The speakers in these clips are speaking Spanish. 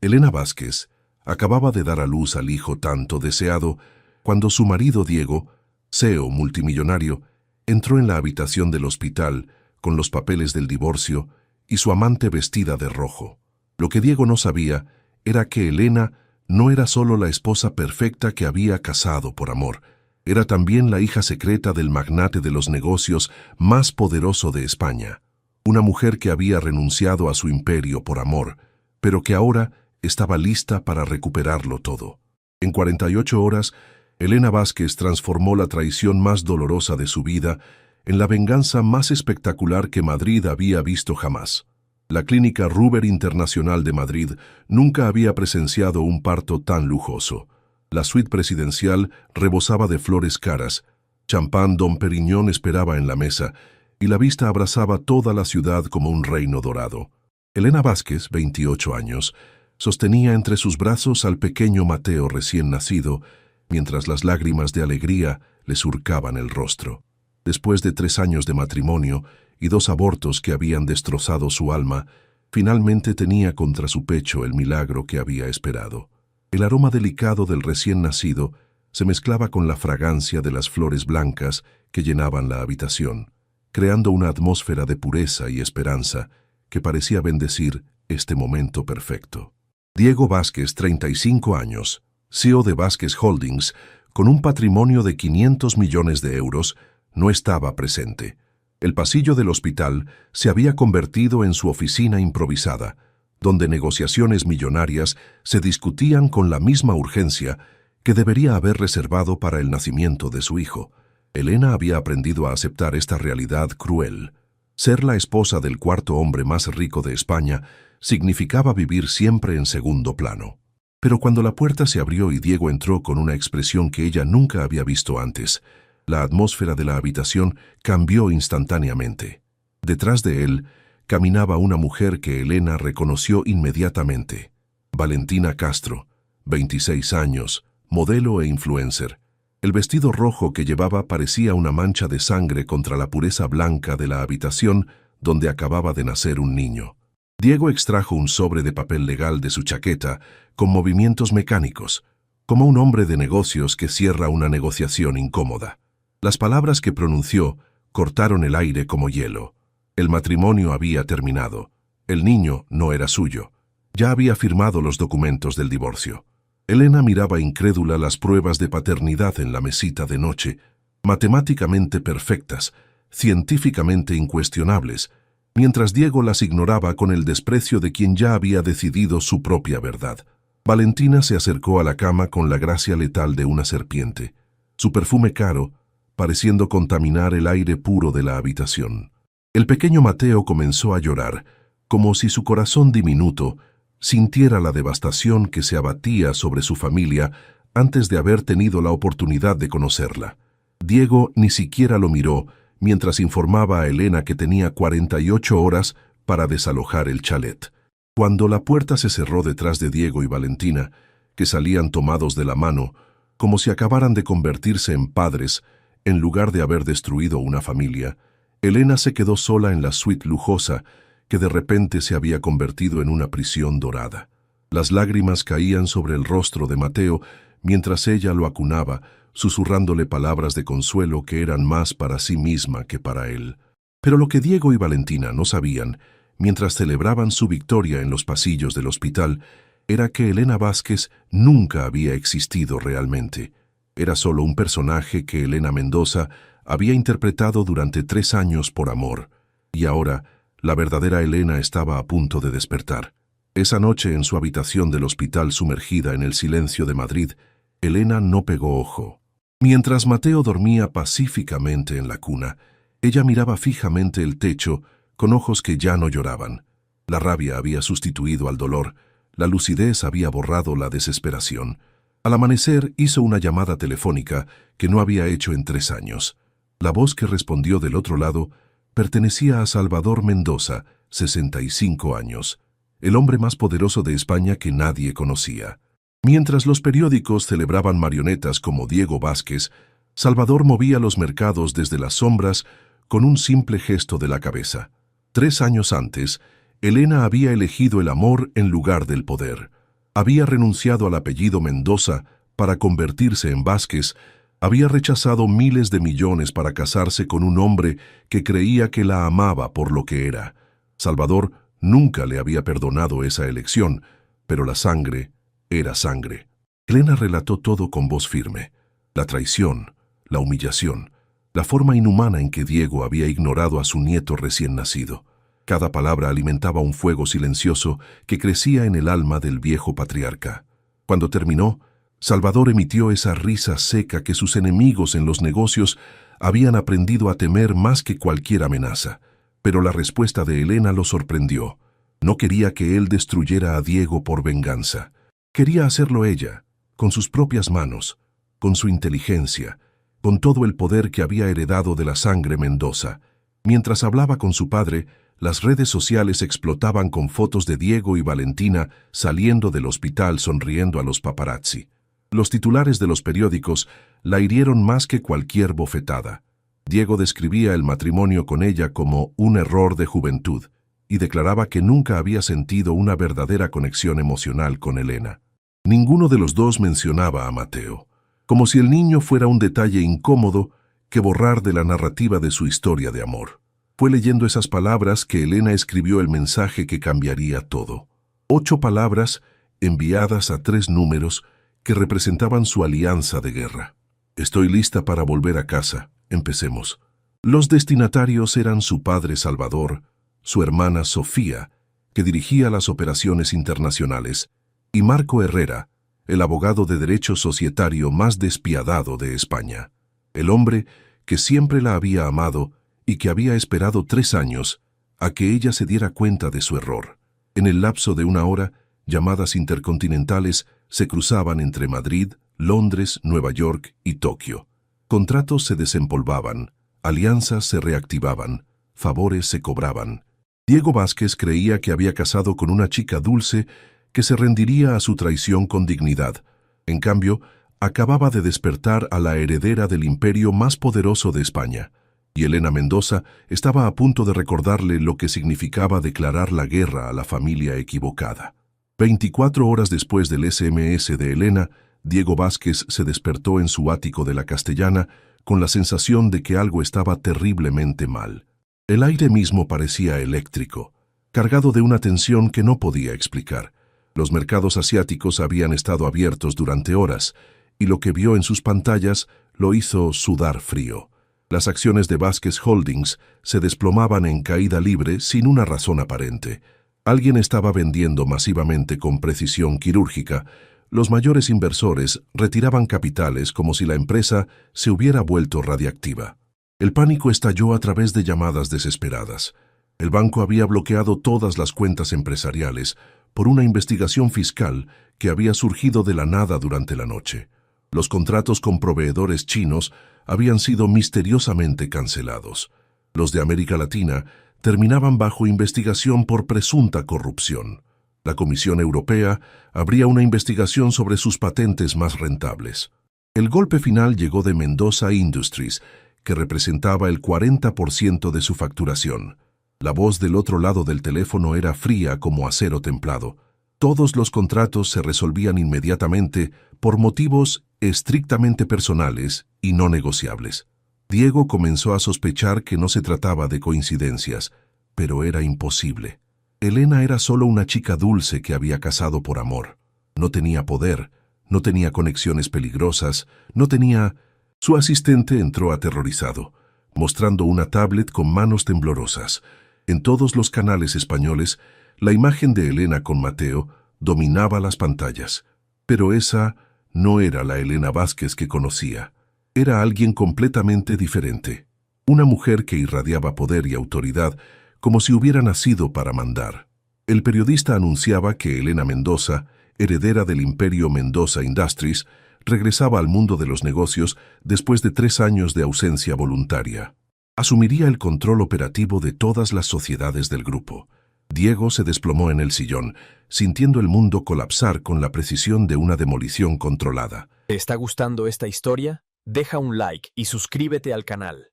Elena Vázquez acababa de dar a luz al hijo tanto deseado cuando su marido Diego, CEO multimillonario, entró en la habitación del hospital con los papeles del divorcio y su amante vestida de rojo. Lo que Diego no sabía era que Elena no era solo la esposa perfecta que había casado por amor, era también la hija secreta del magnate de los negocios más poderoso de España, una mujer que había renunciado a su imperio por amor, pero que ahora estaba lista para recuperarlo todo. En 48 horas, Elena Vázquez transformó la traición más dolorosa de su vida en la venganza más espectacular que Madrid había visto jamás. La clínica Ruber Internacional de Madrid nunca había presenciado un parto tan lujoso. La suite presidencial rebosaba de flores caras, champán Dom Perignon esperaba en la mesa, y la vista abrazaba toda la ciudad como un reino dorado. Elena Vázquez, 28 años, sostenía entre sus brazos al pequeño Mateo recién nacido, mientras las lágrimas de alegría le surcaban el rostro. Después de 3 años de matrimonio y 2 abortos que habían destrozado su alma, finalmente tenía contra su pecho el milagro que había esperado. El aroma delicado del recién nacido se mezclaba con la fragancia de las flores blancas que llenaban la habitación, creando una atmósfera de pureza y esperanza que parecía bendecir este momento perfecto. Diego Vázquez, 35 años, CEO de Vázquez Holdings, con un patrimonio de 500 millones de euros, no estaba presente. El pasillo del hospital se había convertido en su oficina improvisada, donde negociaciones millonarias se discutían con la misma urgencia que debería haber reservado para el nacimiento de su hijo. Elena había aprendido a aceptar esta realidad cruel. Ser la esposa del 4.º hombre más rico de España significaba vivir siempre en segundo plano. Pero cuando la puerta se abrió y Diego entró con una expresión que ella nunca había visto antes, la atmósfera de la habitación cambió instantáneamente. Detrás de él caminaba una mujer que Elena reconoció inmediatamente. Valentina Castro, 26 años, modelo e influencer. El vestido rojo que llevaba parecía una mancha de sangre contra la pureza blanca de la habitación donde acababa de nacer un niño. Diego extrajo un sobre de papel legal de su chaqueta con movimientos mecánicos, como un hombre de negocios que cierra una negociación incómoda. Las palabras que pronunció cortaron el aire como hielo. El matrimonio había terminado. El niño no era suyo. Ya había firmado los documentos del divorcio. Elena miraba incrédula las pruebas de paternidad en la mesita de noche, matemáticamente perfectas, científicamente incuestionables, mientras Diego las ignoraba con el desprecio de quien ya había decidido su propia verdad. Valentina se acercó a la cama con la gracia letal de una serpiente, su perfume caro, pareciendo contaminar el aire puro de la habitación. El pequeño Mateo comenzó a llorar, como si su corazón diminuto sintiera la devastación que se abatía sobre su familia antes de haber tenido la oportunidad de conocerla. Diego ni siquiera lo miró mientras informaba a Elena que tenía 48 horas para desalojar el chalet. Cuando la puerta se cerró detrás de Diego y Valentina, que salían tomados de la mano, como si acabaran de convertirse en padres, en lugar de haber destruido una familia, Elena se quedó sola en la suite lujosa que de repente se había convertido en una prisión dorada. Las lágrimas caían sobre el rostro de Mateo mientras ella lo acunaba, susurrándole palabras de consuelo que eran más para sí misma que para él. Pero lo que Diego y Valentina no sabían, mientras celebraban su victoria en los pasillos del hospital, era que Elena Vázquez nunca había existido realmente. Era solo un personaje que Elena Mendoza había interpretado durante 3 años por amor, y ahora la verdadera Elena estaba a punto de despertar. Esa noche en su habitación del hospital sumergida en el silencio de Madrid, Elena no pegó ojo. Mientras Mateo dormía pacíficamente en la cuna, ella miraba fijamente el techo con ojos que ya no lloraban. La rabia había sustituido al dolor, la lucidez había borrado la desesperación. Al amanecer hizo una llamada telefónica que no había hecho en 3 años. La voz que respondió del otro lado pertenecía a Salvador Mendoza, 65 años, el hombre más poderoso de España que nadie conocía. Mientras los periódicos celebraban marionetas como Diego Vázquez, Salvador movía los mercados desde las sombras con un simple gesto de la cabeza. 3 años antes, Elena había elegido el amor en lugar del poder. Había renunciado al apellido Mendoza para convertirse en Vázquez, había rechazado miles de millones para casarse con un hombre que creía que la amaba por lo que era. Salvador nunca le había perdonado esa elección, pero la sangre era sangre. Elena relató todo con voz firme. La traición, la humillación, la forma inhumana en que Diego había ignorado a su nieto recién nacido. Cada palabra alimentaba un fuego silencioso que crecía en el alma del viejo patriarca. Cuando terminó, Salvador emitió esa risa seca que sus enemigos en los negocios habían aprendido a temer más que cualquier amenaza. Pero la respuesta de Elena lo sorprendió. No quería que él destruyera a Diego por venganza. Quería hacerlo ella, con sus propias manos, con su inteligencia, con todo el poder que había heredado de la sangre Mendoza. Mientras hablaba con su padre, las redes sociales explotaban con fotos de Diego y Valentina saliendo del hospital sonriendo a los paparazzi. Los titulares de los periódicos la hirieron más que cualquier bofetada. Diego describía el matrimonio con ella como un error de juventud y declaraba que nunca había sentido una verdadera conexión emocional con Elena. Ninguno de los dos mencionaba a Mateo, como si el niño fuera un detalle incómodo que borrar de la narrativa de su historia de amor. Fue leyendo esas palabras que Elena escribió el mensaje que cambiaría todo. 8 palabras enviadas a 3 números que representaban su alianza de guerra. Estoy lista para volver a casa. Empecemos. Los destinatarios eran su padre Salvador, su hermana Sofía, que dirigía las operaciones internacionales, y Marco Herrera, el abogado de derecho societario más despiadado de España. El hombre que siempre la había amado y que había esperado 3 años a que ella se diera cuenta de su error. En el lapso de 1 hora, llamadas intercontinentales se cruzaban entre Madrid, Londres, Nueva York y Tokio. Contratos se desempolvaban, alianzas se reactivaban, favores se cobraban. Diego Vázquez creía que había casado con una chica dulce que se rendiría a su traición con dignidad. En cambio, acababa de despertar a la heredera del imperio más poderoso de España, y Elena Mendoza estaba a punto de recordarle lo que significaba declarar la guerra a la familia equivocada. 24 horas después del SMS de Elena, Diego Vázquez se despertó en su ático de la Castellana con la sensación de que algo estaba terriblemente mal. El aire mismo parecía eléctrico, cargado de una tensión que no podía explicar. Los mercados asiáticos habían estado abiertos durante horas, y lo que vio en sus pantallas lo hizo sudar frío. Las acciones de Vázquez Holdings se desplomaban en caída libre sin una razón aparente. Alguien estaba vendiendo masivamente con precisión quirúrgica. Los mayores inversores retiraban capitales como si la empresa se hubiera vuelto radiactiva. El pánico estalló a través de llamadas desesperadas. El banco había bloqueado todas las cuentas empresariales por una investigación fiscal que había surgido de la nada durante la noche. Los contratos con proveedores chinos habían sido misteriosamente cancelados. Los de América Latina terminaban bajo investigación por presunta corrupción. La Comisión Europea abría una investigación sobre sus patentes más rentables. El golpe final llegó de Mendoza Industries, que representaba el 40% de su facturación. La voz del otro lado del teléfono era fría como acero templado. Todos los contratos se resolvían inmediatamente por motivos estrictamente personales y no negociables. Diego comenzó a sospechar que no se trataba de coincidencias, pero era imposible. Elena era solo una chica dulce que había casado por amor. No tenía poder, no tenía conexiones peligrosas, no tenía... Su asistente entró aterrorizado, mostrando una tablet con manos temblorosas. En todos los canales españoles, la imagen de Elena con Mateo dominaba las pantallas. Pero esa no era la Elena Vázquez que conocía. Era alguien completamente diferente. Una mujer que irradiaba poder y autoridad como si hubiera nacido para mandar. El periodista anunciaba que Elena Mendoza, heredera del imperio Mendoza Industries, regresaba al mundo de los negocios después de 3 años de ausencia voluntaria. Asumiría el control operativo de todas las sociedades del grupo. Diego se desplomó en el sillón, sintiendo el mundo colapsar con la precisión de una demolición controlada. ¿Te está gustando esta historia? Deja un like y suscríbete al canal.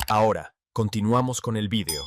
Ahora, continuamos con el vídeo.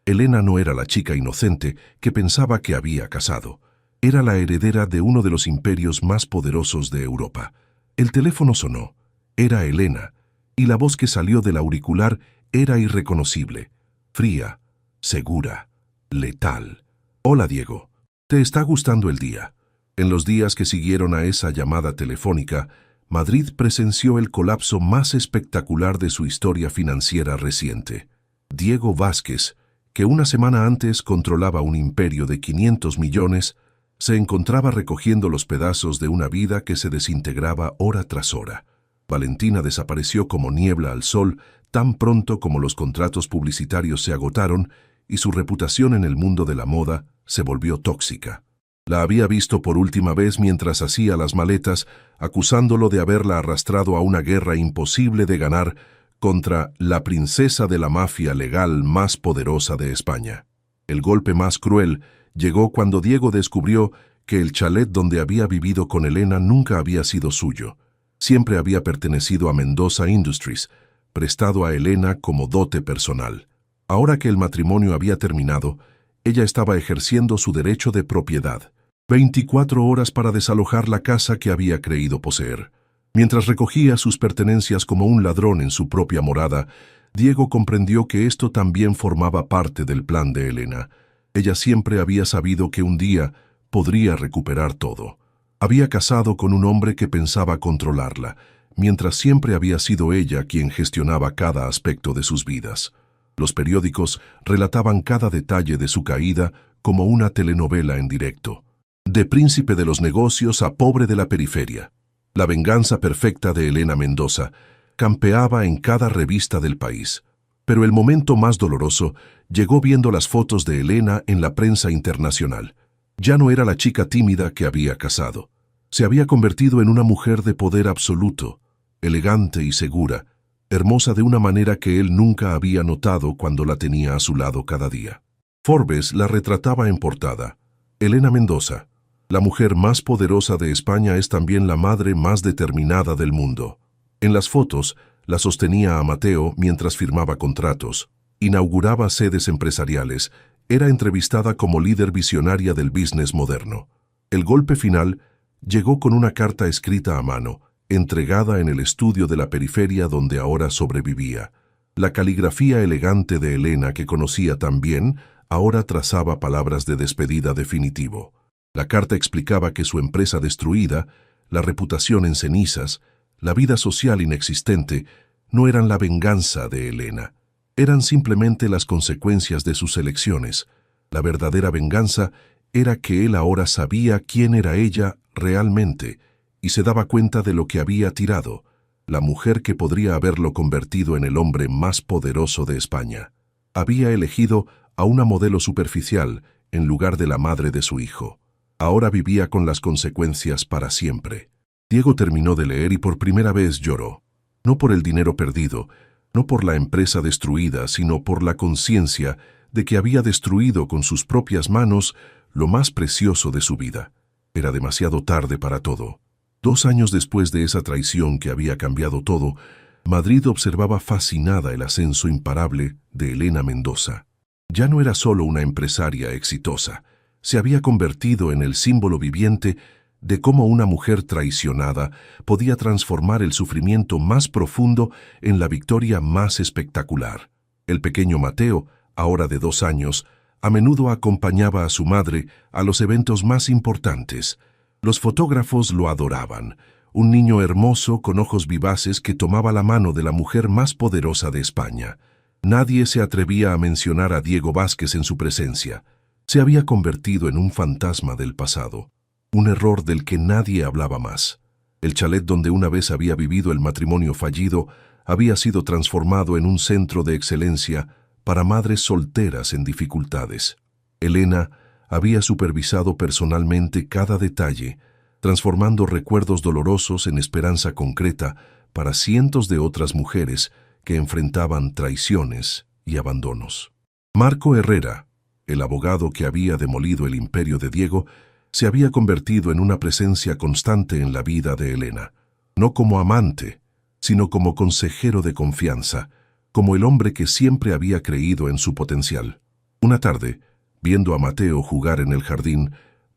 Elena no era la chica inocente que pensaba que había casado. Era la heredera de uno de los imperios más poderosos de Europa. El teléfono sonó. Era Elena, y la voz que salió del auricular era irreconocible, fría, segura, letal. «Hola, Diego. ¿Te está gustando el día?» En los días que siguieron a esa llamada telefónica, Madrid presenció el colapso más espectacular de su historia financiera reciente. Diego Vázquez, que una semana antes controlaba un imperio de 500 millones, se encontraba recogiendo los pedazos de una vida que se desintegraba hora tras hora. Valentina desapareció como niebla al sol tan pronto como los contratos publicitarios se agotaron y su reputación en el mundo de la moda se volvió tóxica. La había visto por última vez mientras hacía las maletas, acusándolo de haberla arrastrado a una guerra imposible de ganar contra la princesa de la mafia legal más poderosa de España. El golpe más cruel llegó cuando Diego descubrió que el chalet donde había vivido con Elena nunca había sido suyo. Siempre había pertenecido a Mendoza Industries, prestado a Elena como dote personal. Ahora que el matrimonio había terminado, ella estaba ejerciendo su derecho de propiedad. 24 horas para desalojar la casa que había creído poseer. Mientras recogía sus pertenencias como un ladrón en su propia morada, Diego comprendió que esto también formaba parte del plan de Elena. Ella siempre había sabido que un día podría recuperar todo. Había casado con un hombre que pensaba controlarla, mientras siempre había sido ella quien gestionaba cada aspecto de sus vidas. Los periódicos relataban cada detalle de su caída como una telenovela en directo. De príncipe de los negocios a pobre de la periferia. La venganza perfecta de Elena Mendoza campeaba en cada revista del país. Pero el momento más doloroso llegó viendo las fotos de Elena en la prensa internacional. Ya no era la chica tímida que había casado. Se había convertido en una mujer de poder absoluto, elegante y segura, hermosa de una manera que él nunca había notado cuando la tenía a su lado cada día. Forbes la retrataba en portada. Elena Mendoza, la mujer más poderosa de España, es también la madre más determinada del mundo. En las fotos, la sostenía a Mateo mientras firmaba contratos, inauguraba sedes empresariales, era entrevistada como líder visionaria del business moderno. El golpe final llegó con una carta escrita a mano, entregada en el estudio de la periferia donde ahora sobrevivía. La caligrafía elegante de Elena, que conocía tan bien, ahora trazaba palabras de despedida definitivo. La carta explicaba que su empresa destruida, la reputación en cenizas, la vida social inexistente, no eran la venganza de Elena. Eran simplemente las consecuencias de sus elecciones. La verdadera venganza era que él ahora sabía quién era ella realmente y se daba cuenta de lo que había tirado, la mujer que podría haberlo convertido en el hombre más poderoso de España. Había elegido a una modelo superficial en lugar de la madre de su hijo. Ahora vivía con las consecuencias para siempre. Diego terminó de leer y por primera vez lloró. No por el dinero perdido, no por la empresa destruida, sino por la conciencia de que había destruido con sus propias manos lo más precioso de su vida. Era demasiado tarde para todo. 2 años después de esa traición que había cambiado todo, Madrid observaba fascinada el ascenso imparable de Elena Mendoza. Ya no era solo una empresaria exitosa, se había convertido en el símbolo viviente de cómo una mujer traicionada podía transformar el sufrimiento más profundo en la victoria más espectacular. El pequeño Mateo, ahora de 2 años, a menudo acompañaba a su madre a los eventos más importantes. Los fotógrafos lo adoraban, un niño hermoso con ojos vivaces que tomaba la mano de la mujer más poderosa de España. Nadie se atrevía a mencionar a Diego Vázquez en su presencia. Se había convertido en un fantasma del pasado, un error del que nadie hablaba más. El chalet donde una vez había vivido el matrimonio fallido había sido transformado en un centro de excelencia para madres solteras en dificultades. Elena había supervisado personalmente cada detalle, transformando recuerdos dolorosos en esperanza concreta para cientos de otras mujeres que enfrentaban traiciones y abandonos. Marco Herrera, el abogado que había demolido el imperio de Diego, se había convertido en una presencia constante en la vida de Elena, no como amante, sino como consejero de confianza, como el hombre que siempre había creído en su potencial. Una tarde, viendo a Mateo jugar en el jardín,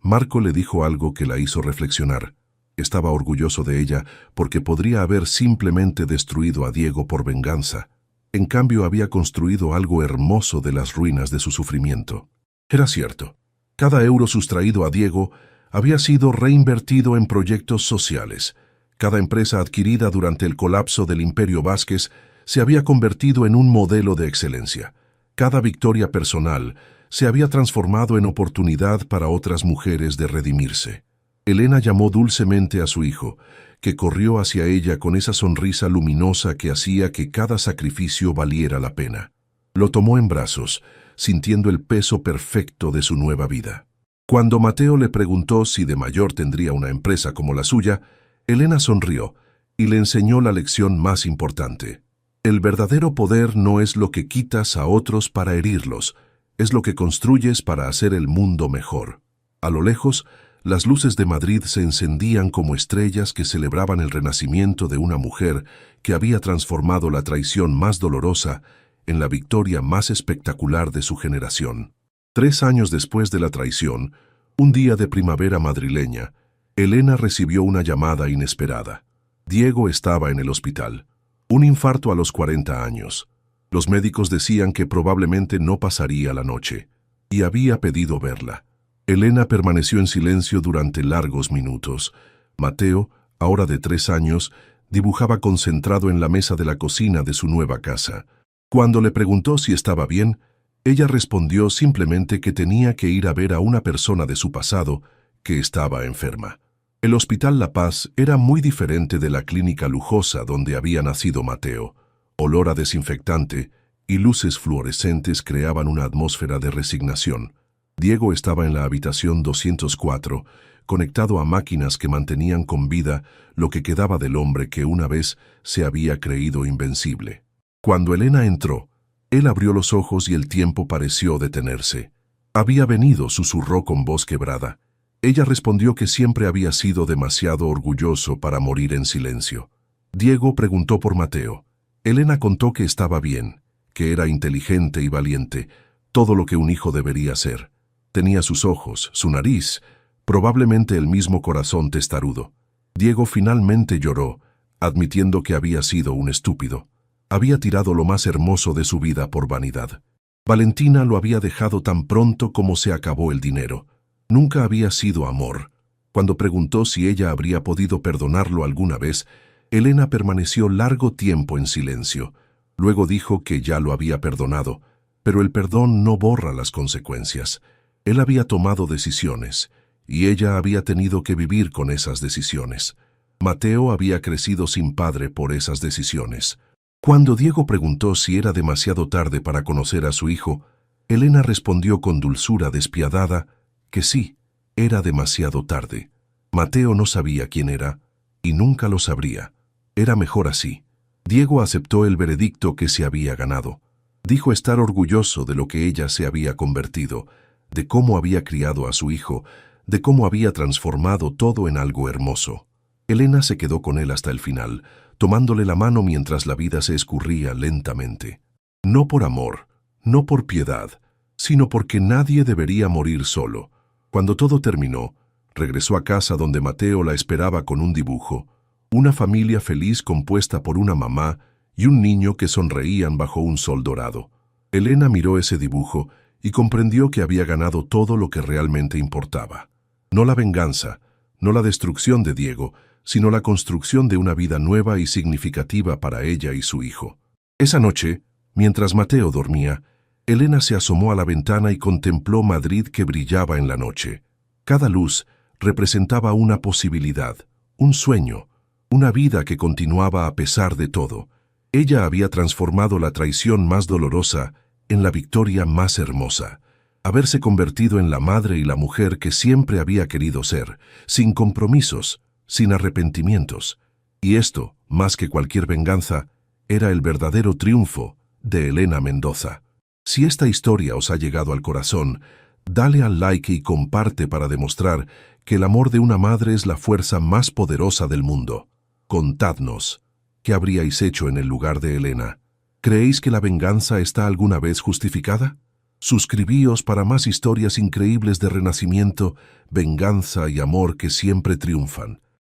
Marco le dijo algo que la hizo reflexionar. Estaba orgulloso de ella porque podría haber simplemente destruido a Diego por venganza. En cambio, había construido algo hermoso de las ruinas de su sufrimiento. Era cierto. Cada euro sustraído a Diego había sido reinvertido en proyectos sociales. Cada empresa adquirida durante el colapso del Imperio Vázquez se había convertido en un modelo de excelencia. Cada victoria personal se había transformado en oportunidad para otras mujeres de redimirse. Elena llamó dulcemente a su hijo, que corrió hacia ella con esa sonrisa luminosa que hacía que cada sacrificio valiera la pena. Lo tomó en brazos, sintiendo el peso perfecto de su nueva vida. Cuando Mateo le preguntó si de mayor tendría una empresa como la suya, Elena sonrió y le enseñó la lección más importante. El verdadero poder no es lo que quitas a otros para herirlos, es lo que construyes para hacer el mundo mejor. A lo lejos, las luces de Madrid se encendían como estrellas que celebraban el renacimiento de una mujer que había transformado la traición más dolorosa en la victoria más espectacular de su generación. 3 años después de la traición, un día de primavera madrileña, Elena recibió una llamada inesperada. Diego estaba en el hospital. Un infarto a los 40 años. Los médicos decían que probablemente no pasaría la noche, y había pedido verla. Elena permaneció en silencio durante largos minutos. Mateo, ahora de 3 años, dibujaba concentrado en la mesa de la cocina de su nueva casa. Cuando le preguntó si estaba bien, ella respondió simplemente que tenía que ir a ver a una persona de su pasado que estaba enferma. El Hospital La Paz era muy diferente de la clínica lujosa donde había nacido Mateo. Olor a desinfectante y luces fluorescentes creaban una atmósfera de resignación. Diego estaba en la habitación 204, conectado a máquinas que mantenían con vida lo que quedaba del hombre que una vez se había creído invencible. Cuando Elena entró, él abrió los ojos y el tiempo pareció detenerse. Había venido, susurró con voz quebrada. Ella respondió que siempre había sido demasiado orgulloso para morir en silencio. Diego preguntó por Mateo. Elena contó que estaba bien, que era inteligente y valiente, todo lo que un hijo debería ser. Tenía sus ojos, su nariz, probablemente el mismo corazón testarudo. Diego finalmente lloró, admitiendo que había sido un estúpido. Había tirado lo más hermoso de su vida por vanidad. Valentina lo había dejado tan pronto como se acabó el dinero. Nunca había sido amor. Cuando preguntó si ella habría podido perdonarlo alguna vez, Elena permaneció largo tiempo en silencio. Luego dijo que ya lo había perdonado, pero el perdón no borra las consecuencias. Él había tomado decisiones, y ella había tenido que vivir con esas decisiones. Mateo había crecido sin padre por esas decisiones. Cuando Diego preguntó si era demasiado tarde para conocer a su hijo, Elena respondió con dulzura despiadada que sí, era demasiado tarde. Mateo no sabía quién era, y nunca lo sabría. Era mejor así. Diego aceptó el veredicto que se había ganado. Dijo estar orgulloso de lo que ella se había convertido, de cómo había criado a su hijo, de cómo había transformado todo en algo hermoso. Elena se quedó con él hasta el final, tomándole la mano mientras la vida se escurría lentamente. No por amor, no por piedad, sino porque nadie debería morir solo. Cuando todo terminó, regresó a casa donde Mateo la esperaba con un dibujo, una familia feliz compuesta por una mamá y un niño que sonreían bajo un sol dorado. Elena miró ese dibujo y comprendió que había ganado todo lo que realmente importaba. No la venganza, no la destrucción de Diego, sino la construcción de una vida nueva y significativa para ella y su hijo. Esa noche, mientras Mateo dormía, Elena se asomó a la ventana y contempló Madrid que brillaba en la noche. Cada luz representaba una posibilidad, un sueño, una vida que continuaba a pesar de todo. Ella había transformado la traición más dolorosa en la victoria más hermosa. Haberse convertido en la madre y la mujer que siempre había querido ser, sin compromisos, sin arrepentimientos. Y esto, más que cualquier venganza, era el verdadero triunfo de Elena Mendoza. Si esta historia os ha llegado al corazón, dale al like y comparte para demostrar que el amor de una madre es la fuerza más poderosa del mundo. Contadnos, ¿qué habríais hecho en el lugar de Elena? ¿Creéis que la venganza está alguna vez justificada? Suscribíos para más historias increíbles de renacimiento, venganza y amor que siempre triunfan.